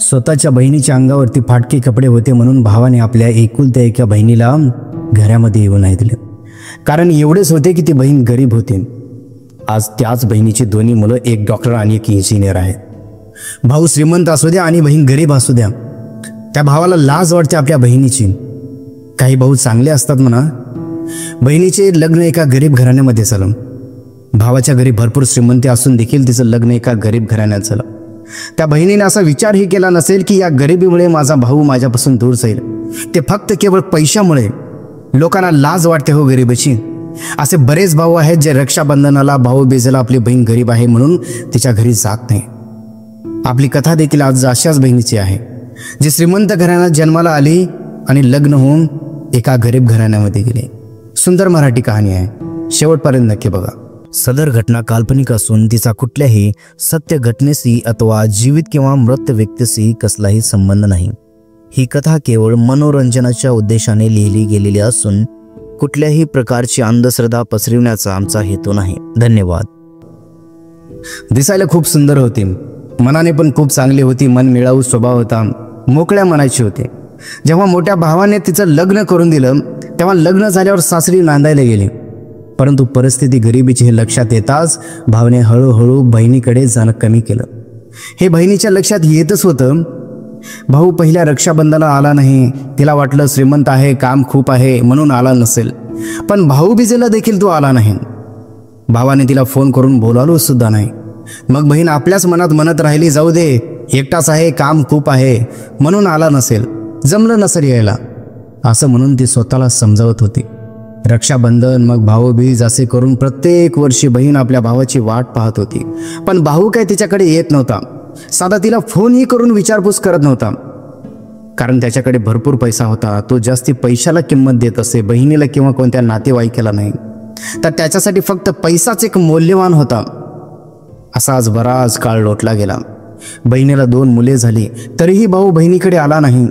स्वतःच्या बहिणीच्या अंगावरती फाटके कपडे होते म्हणून भावाने आपल्या एकुलत्या एका बहिणीला घरामध्ये येऊ नाही दिले, कारण एवढेच होते की ती बहीण गरीब होती. आज त्याच बहिणीची दोन्ही मुलं, एक डॉक्टर आणि एक इंजिनियर आहेत. भाऊ श्रीमंत असू द्या आणि बहीण गरीब असू द्या, त्या भावाला लाज वाटते आपल्या बहिणीची. काही भाऊ चांगले असतात म्हणा. बहिणीचे लग्न एका गरीब घराण्यामध्ये झालं. भावाच्या घरी भरपूर श्रीमंती असून देखील तिचं लग्न एका गरीब घराण्यात झालं. त्या बहिणीने असा विचारही केला नसेल की या गरिबीमुळे माझा भाऊ माझ्यापासून दूर जाईल. ते फक्त केवळ पैशामुळे. लोकांना लाज वाटते हो गरिबीची. असे बरेच भाऊ आहेत जे रक्षाबंधनाला, भाऊबीजेला आपली बहीण गरीब आहे म्हणून तिच्या घरी जात नाही. आपली कथा देखील आज अशाच बहिणीची आहे, जी श्रीमंत घराण्यात जन्माला आली आणि लग्न होऊन एका गरीब घराण्यामध्ये गेली. सुंदर मराठी कहाणी आहे, शेवटपर्यंत नक्की बघा. सदर घटना काल्पनिक असून तिचा कुठल्याही सत्य घटनेशी अथवा जीवित किंवा मृत व्यक्तीशी कसलाही संबंध नाही. ही कथा केवळ मनोरंजनाच्या उद्देशाने लिहिली गेलेली असून कुठल्याही प्रकारची अंधश्रद्धा पसरविण्याचा आमचा हेतू नाही. धन्यवाद. दिसायला खूप सुंदर होती, मनाने पण खूप चांगली होती. मन मिळावू स्वभाव होता, मोकळ्या मनाची होते. जेव्हा मोठ्या भावाने तिचं लग्न करून दिलं तेव्हा लग्न झाल्यावर सासरी नांदायला गेली. परंतु परिस्थिती गरिबीची हे लक्षात येताच भावाने हळूहळू बहिणीकडे जाणं कमी केलं. हे बहिणीच्या लक्षात येतच होतं. भाऊ पहिल्या रक्षाबंधनाला आला नाही. तिला वाटलं श्रीमंत आहे, काम खूप आहे म्हणून आला नसेल. पण भाऊबीजेला देखील तो आला नाही. भावाने तिला फोन करून बोलावलो सुद्धा नाही. मग बहीण आपल्याच मनात म्हणत राहिली, जाऊ दे, एकटाच आहे, काम खूप आहे म्हणून आला नसेल, जमलं नसेल यायला, असं म्हणून ती स्वतःला समजावत होती. रक्षाबंधन, मग भाऊबीज असे करून प्रत्येक वर्षी बहीण आपल्या भावाची वाट पाहत होती. पण भाऊ काय तिच्याकडे येत नव्हता. साधा तिला फोनही करून विचारपूस करत नव्हता, कारण त्याच्याकडे भरपूर पैसा होता. तो जास्ती पैशाला किंमत देत असे, बहिणीला किंवा कोणत्या नातेवाईकाला नाही. तर त्याच्यासाठी फक्त पैसाच एक मौल्यवान होता. असाच बराच काळ लोटला गेला. बहिणीला 2 मुले झाली, तरीही भाऊ बहिणीकडे आला नाही.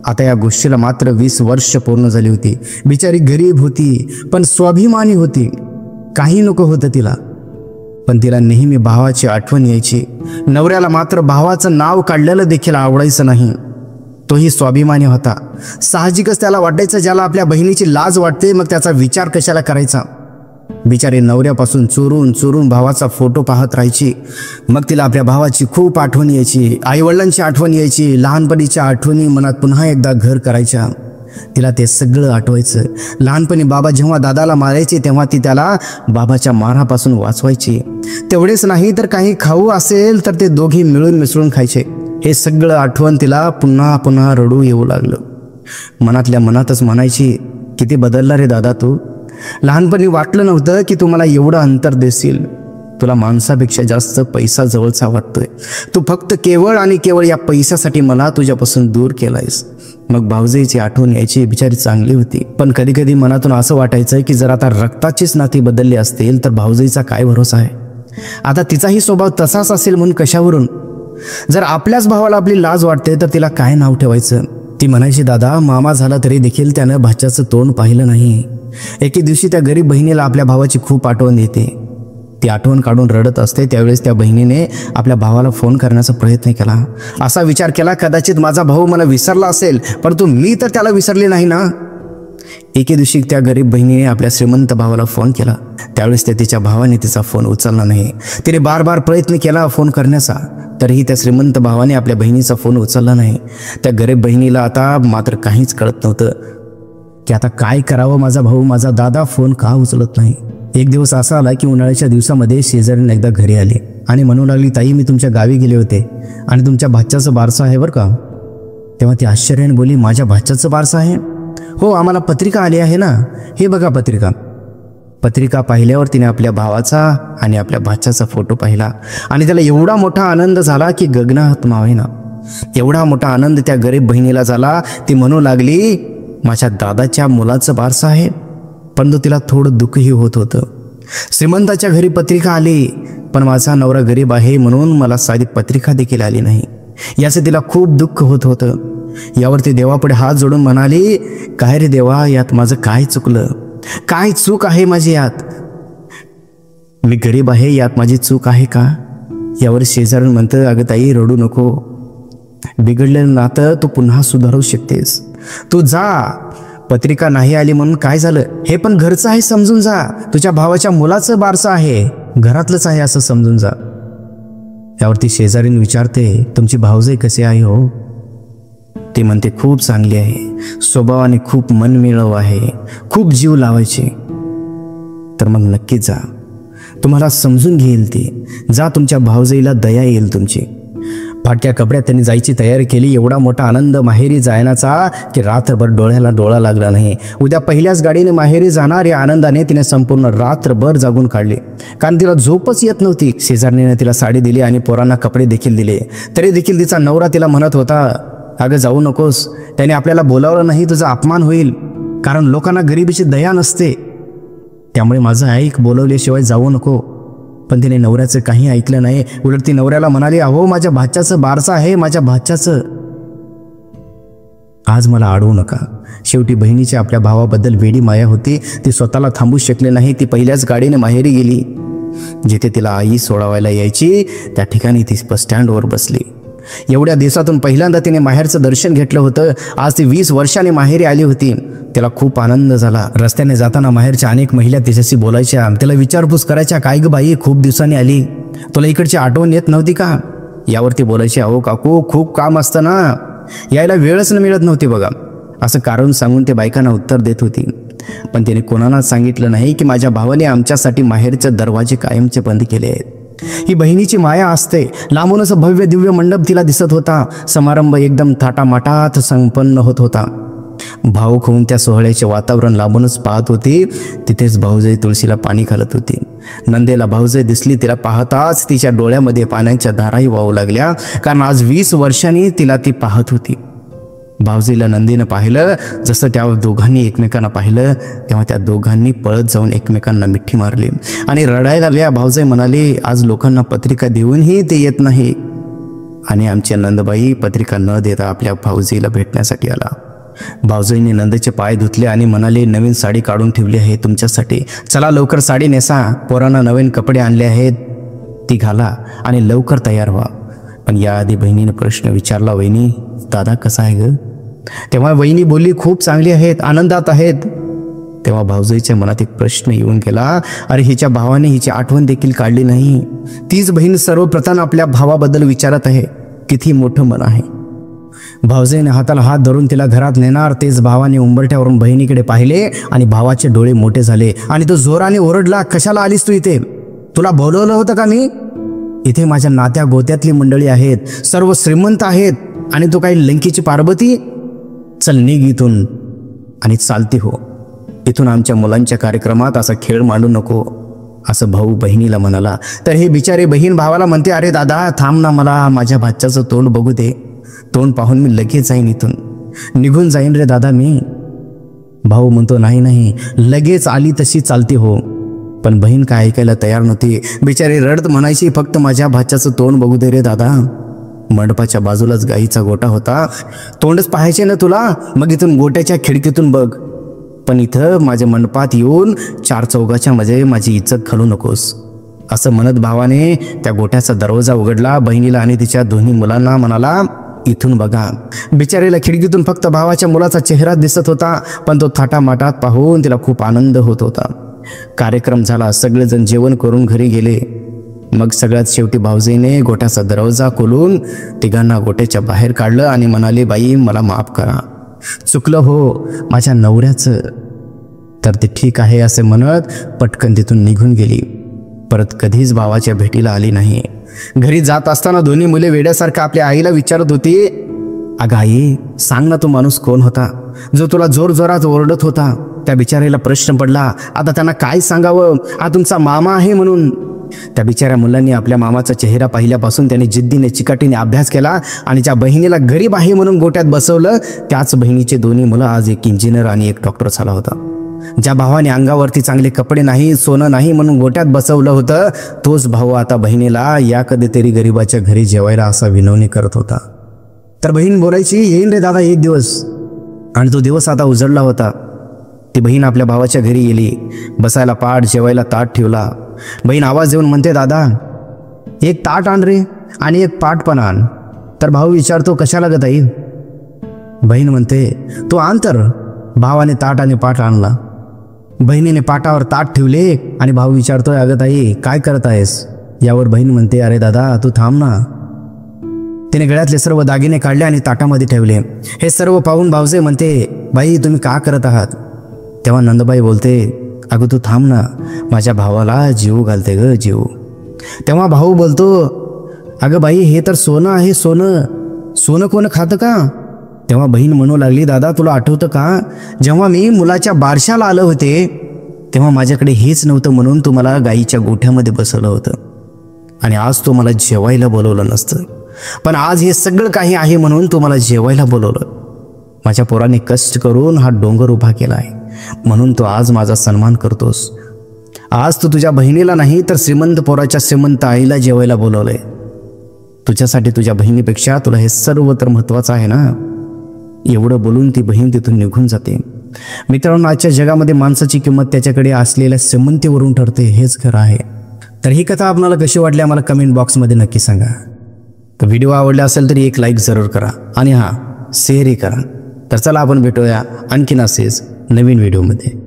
आता या गोष्टीला मात्र 20 वर्ष पूर्ण झाली होती. बिचारी गरीब होती पण स्वाभिमानी होती. काही नको होतं तिला, पण तिला नेहमी भावाची आठवण यायची. नवऱ्याला मात्र भावाचं नाव काढलेलं देखील आवडायचं नाही. तोही स्वाभिमानी होता. साहजिकच त्याला वाटायचं, ज्याला आपल्या बहिणीची लाज वाटते मग त्याचा विचार कशाला करायचा. बिचारी नवऱ्यापासून चोरून चोरून भावाचा फोटो पाहत राहायची. मग तिला आपल्या भावाची खूप आठवण यायची, आईवडिलांची आठवण यायची, लहानपणीच्या आठवणी मनात पुन्हा एकदा घर करायच्या. तिला ते सगळं आठवायचं. लहानपणी बाबा जेव्हा दादाला मारायचे तेव्हा ती त्याला बाबाच्या मारापासून वाचवायची. तेवढेच नाही तर काही खाऊ असेल तर ते दोघी मिळून मिसळून खायचे. हे सगळं आठवण तिला पुन्हा पुन्हा रडू येऊ लागलं. मनातल्या मनातच म्हणायची, किती बदलला रे दादा तू. लहानपणी वाटलं नव्हतं की तू मला एवढं अंतर देशील. तुला माणसापेक्षा जास्त पैसा जवळचा वाटतोय. तू फक्त केवळ आणि केवळ या पैशासाठी मला तुझ्यापासून दूर केलायस. मग भाऊजाईची आठवण यायची. बिचारी चांगली होती, पण कधी कधी मनातून असं वाटायचं की जर आता रक्ताचीच नाती बदलली असतील तर भाऊजाईचा काय भरोसा आहे. आता तिचाही स्वभाव तसाच असेल म्हणून कशावरून. जर आपल्याच भावाला आपली लाज वाटते तर तिला काय नाव ठेवायचं. ती म्हणायची, दादा मामा झाला तरी देखील त्यानं भाच्याचं तोंड पाहिलं नाही. एके दिवशी त्या गरीब बहिणीला आपल्या भावाची खूप आठवण येते. ती आठवण काढून रडत असते. त्यावेळेस त्या बहिणीने आपल्या भावाला फोन करण्याचा प्रयत्न केला. असा विचार केला, कदाचित माझा भाऊ मला विसरला असेल, परंतु मी तर त्याला विसरले नाही ना. एके दिवशी त्या गरीब बहिणीने आपल्या श्रीमंत भावाला फोन केला. त्यावेळेस तिच्या भावाने तिचा फोन उचलला नाही. तिने बार प्रयत्न केला फोन करण्याचा, तरीही त्या श्रीमंत भावाने आपल्या बहिणीचा फोन उचलला नाही. त्या गरीब बहिणीला आता मात्र काहीच कळत नव्हतं की आता काय करावं. माझा भाऊ, माझा दादा फोन का उचलत नाही. एक दिवस असा आला की उन्हाळ्याच्या दिवसामध्ये शेजारीने एकदा घरी आली आणि म्हणू लागली, ताई मी तुमच्या गावी गेले होते आणि तुमच्या भाच्याचं बारसं आहे बरं का. तेव्हा ती आश्चर्याने बोली, माझ्या भाच्याचं बारसं आहे. हो, आम्हाला पत्रिका आली आहे ना, हे बघा पत्रिका. पत्रिका पाहिल्यावर तिने आपल्या भावाचा आणि आपल्या भाच्याचा फोटो पाहिला आणि त्याला एवढा मोठा आनंद झाला की गगनात मावेना. एवढा मोठा आनंद त्या गरीब बहिणीला झाला. ती म्हणू लागली, माझ्या दादाच्या मुलाचं बारसं आहे. परंतु तिला थोडं दुःखही होत होतं. श्रीमंताच्या घरी पत्रिका आली, पण माझा नवरा गरीब आहे म्हणून मला साधी पत्रिका देखील आली नाही. याचं तिला खूप दुःख होत होतं. यावर ती देवापुढे हात जोडून म्हणाली, काय रे देवा, यात माझं काय चुकलं, काय चूक आहे माझी यात. मी गरीब आहे, यात माझी चूक आहे का. यावर शेजारून म्हणतं, अगं ताई रडू नको, बिघडलेलं नातं तू पुन्हा सुधारू शकतेस. तू जा. पत्रिका नाही आली म्हणून काय झालं, हे पण घरचं आहे समजून जा. तुझ्या भावाच्या मुलाचं बारसं आहे, घरातलंच आहे असं समजून जा. यावरती शेजारीन विचारते, तुमची भाऊजाई कशी आहे हो? ती म्हणते, खूप चांगली आहे, स्वभावाने खूप मनमिळाऊ आहे, खूप जीव लावायचे. तर मग नक्कीच जा, तुम्हाला समजून घेईल ती. जा, तुमच्या भाऊजाईला दया येईल तुमची. फाटक्या कपड्यात त्यांनी जायची तयारी केली. एवढा मोठा आनंद माहेरी जायनाचा की रात्रभर डोळ्याला डोळा लागला नाही. उद्या पहिल्याच गाडीने माहेरी जाणार या आनंदाने तिने संपूर्ण रात्रभर जागून काढली, कारण तिला झोपच येत नव्हती. शेजारणीने तिला साडी दिली आणि पोरांना कपडे देखील दिले. तरी देखील तिचा नवरा तिला म्हणत होता, अगं जाऊ नकोस, त्याने आपल्याला बोलावलं नाही, तुझा अपमान होईल, कारण लोकांना गरिबीची दया नसते. त्यामुळे माझं ऐक, बोलवल्याशिवाय जाऊ नको. पण तिने नवऱ्याचं काही ऐकलं नाही. उलट ती नवऱ्याला म्हणाली, अहो माझ्या भाच्याचं बारसं आहे, माझ्या भाच्याचं, आज मला अडवू नका. शेवटी बहिणीची आपल्या भावाबद्दल वेडी माया होती. ती स्वतःला थांबू शकले नाही. ती पहिल्याच गाडीने माहेरी गेली. जिथे तिला आई सोडावायला यायची त्या ठिकाणी ती बस स्टँडवर बसली. एवढ्या दिवसातून पहिल्यांदा तिने माहेरचं दर्शन घेतलं होतं. आज ती 20 वर्षांनी माहेरी आली होती. तिला खूप आनंद झाला. रस्त्याने जाताना माहेरच्या अनेक महिला तिच्याशी बोलायच्या, तिला विचारपूस करायच्या, काय ग बाई खूप दिवसांनी आली, तुला इकडची आठवण येत नव्हती का? यावरती बोलायची, अहो काकू खूप काम असतं ना, यायला वेळच मिळत नव्हती बघा, असं कारण सांगून ते बायकांना उत्तर देत होती. पण तिने कोणाला सांगितलं नाही की माझ्या भावाने आमच्यासाठी माहेरचे दरवाजे कायमचे बंद केले आहेत. ही बहिणीची माया असते. लांबूनच भव्य दिव्य मंडप तिला दिसत होता. समारंभ एकदम थाटामाटात संपन्न होत होता. भाऊक होऊन त्या सोहळ्याचे वातावरण लांबूनच पाहत होती. तिथेच भाऊजाई तुळशीला पाणी घालत होती. नंदेला भाऊजाई दिसली. तिला पाहताच तिच्या डोळ्यामध्ये पाण्याच्या धाराही वाहू लागल्या, कारण आज 20 वर्षांनी तिला ती पाहत होती. भाऊजीला नंदीनं पाहिलं. जसं त्या दोघांनी एकमेकांना पाहिलं तेव्हा त्या दोघांनी पळत जाऊन एकमेकांना मिठी मारली आणि रडायला लागल्या. भाऊजाई म्हणाली, आज लोकांना पत्रिका देऊनही ते येत नाही, आणि आमच्या नंदबाई पत्रिका न देता आपल्या भाऊजीला भेटण्यासाठी आला. भाऊजाईने नंदेचे पाय धुतले आणि म्हणाले, नवीन साडी काढून ठेवली आहे तुमच्यासाठी, चला लवकर साडी नेसा. पोरांना नवीन कपडे आणले आहेत, ती घाला आणि लवकर तयार व्हा. पण याआधी बहिणीने प्रश्न विचारला, वहिनी दादा कसा आहे ग? तेव्हा वहिनी बोलली, खूप चांगली आहेत, आनंदात आहेत. तेव्हा भाऊजाईच्या मनात एक प्रश्न येऊन गेला, अरे हिच्या भावाने हिची आठवण देखील काढली नाही. तीच बहीण सर्वप्रथम आपल्या भावाबद्दल विचारत आहे. किती मोठं मन आहे. भाऊजाईने हाताला हात धरून तिला घरात नेणार, तेच भावाने उंबरठ्यावरून बहिणीकडे पाहिले आणि भावाचे डोळे मोठे झाले आणि तो जोराने ओरडला, कशाला आलीस तू इथे? तुला बोलवलं होतं का मी? इथे माझ्या नात्या गोत्यातली मंडळी आहेत, सर्व श्रीमंत आहेत, आणि तू काही लंकीची पार्वती? चल निघ इथून आणि चालती हो. इथून आमच्या मुलांच्या कार्यक्रमात असा खेळ मांडू नको, असं भाऊ बहिणीला म्हणाला. तर हे बिचारे बहीण भावाला म्हणते, अरे दादा थांब ना, मला माझ्या भाच्याचं तोंड बघू दे, तोंड पाहून मी लगेच जाईन इथून, निघून जाईन रे दादा मी. भाऊ म्हणतो, नाही नाही, लगेच आली तशी चालती हो. पण बहीण काय ऐकायला तयार नव्हती. बिचारी रडत म्हणायची, फक्त माझ्या भाच्याचं तोंड बघू दे रे दादा. मंडपाच्या बाजूलाच गाईचा गोठा होता. तोंडच पाहायचे ना तुला, मग इथून गोट्याच्या खिडकीतून बघ, पण इथं माझ्या मंडपात येऊन 4 चौघाच्या मध्ये माझी इज्जत घालू नकोस. असं म्हणत भावाने त्या गोठ्याचा दरवाजा उघडला. बहिणीला आणि तिच्या दोन्ही मुलांना म्हणाला, इथून बघा. बिचारीला खिडकीतून फक्त भावाच्या मुलाचा चेहरा दिसत होता, पण तो थाटामाटात पाहून तिला खूप आनंद होत होता. कार्यक्रम झाला. सगळेजण जेवण करून घरी गेले. मग सगळ्यात शेवटी भाऊजाईने गोठ्याचा दरवाजा खोलून तिघांना गोठ्याच्या बाहेर काढलं आणि म्हणाले, बाई मला माफ करा, चुकलं हो माझ्या नवऱ्याचं. तर ते ठीक आहे असे म्हणत पटकन तिथून निघून गेली. परत कधीच भावाच्या भेटीला आली नाही. घरी जात असताना दोन्ही मुले वेड्यासारखं आपल्या आईला विचारत होती, अगं आई सांग ना, तो माणूस कोण होता जो तुला जोर जोरात ओरडत होता? त्या बिचारीला प्रश्न पडला. आता त्यांना काय सांगावं, हा तुमचा मामा आहे म्हणून. त्या बिचाऱ्या मुलांनी आपल्या मामाचा चेहरा पाहिल्यापासून त्याने जिद्दीने चिकाटीने अभ्यास केला आणि ज्या बहिणीला गरीब आहे म्हणून गोट्यात बसवलं, त्याच बहिणीचे दोन्ही मुलं आज एक इंजिनियर आणि एक डॉक्टर झाला होता. ज्या भावाने अंगावरती चांगले कपडे नाही, सोनं नाही म्हणून गोट्यात बसवलं होतं, तोच भाऊ आता बहिणीला या कधीतरी गरीबाच्या घरी जेवायला असा विनवणी करत होता. तर बहीण बोलायची, येईन रे दादा एक दिवस. आणि तो दिवस आता उजडला होता. ती बहीण आपल्या भावाच्या घरी गेली. बसायला पाट, जेवायला ताट ठेवला. बहीण आवाज देऊन म्हणते, दादा एक ताट आण रे आणि एक पाट पण आण. तर भाऊ विचारतो, कशाला ग ताई? बहीण म्हणते, तू आण तर. भावाने ताट आणि पाट आणला. बहिणीने पाटावर ताट ठेवले आणि भाऊ विचारतोय, अगं ताई काय करत आहेस? यावर बहीण म्हणते, अरे दादा तू थांब ना. तिने गळ्यातले सर्व दागिने काढले आणि ताटामध्ये ठेवले. हे सर्व पाहून भाऊजे म्हणते, बाई तुम्ही का करत आहात? तेव्हा नंदबाई बोलते, अगं तू थांब ना, माझ्या भावाला जीव घालते ग जीव. तेव्हा भाऊ बोलतो, अगं बाई हे तर सोनं आहे, सोनं. सोनं कोण खातं का? तेव्हा बहीण म्हणू लागली, दादा तुला आठवतं का, जेव्हा मी मुलाच्या बारशाला आलं होते तेव्हा माझ्याकडे हेच नव्हतं म्हणून तू मला गाईच्या गोठ्यामध्ये बसवलं होतं आणि आज तू मला जेवायला बोलवलं नसतं, पण आज हे सगळं काही आहे म्हणून तू मला जेवायला बोलवलं. माझ्या पोराने कष्ट करून हा डोंगर उभा केला आहे म्हणून तू आज माझा सन्मान करतोस. आज तू तुझ्या बहिणीला नाही तर श्रीमंत पोराच्या श्रीमंत आईला जेवायला बोलवलंय. तुझ्यासाठी तुझ्या बहिणीपेक्षा तुला हे सर्व तर महत्त्वाचं आहे ना. एवढं बोलून ती बहीण तिथून निघून जाते. मित्रांनो, आजच्या जगामध्ये माणसाची किंमत त्याच्याकडे असलेल्या श्रीमंतीवरून ठरते, हेच खरं आहे. तर ही कथा आपल्याला कशी वाटली आम्हाला कमेंट बॉक्समध्ये नक्की सांगा. तर व्हिडिओ आवडला असेल तरी एक लाईक जरूर करा आणि हां शेअरही करा. तर चला आपण भेटूया आणखीन असेच नवीन व्हिडिओमध्ये.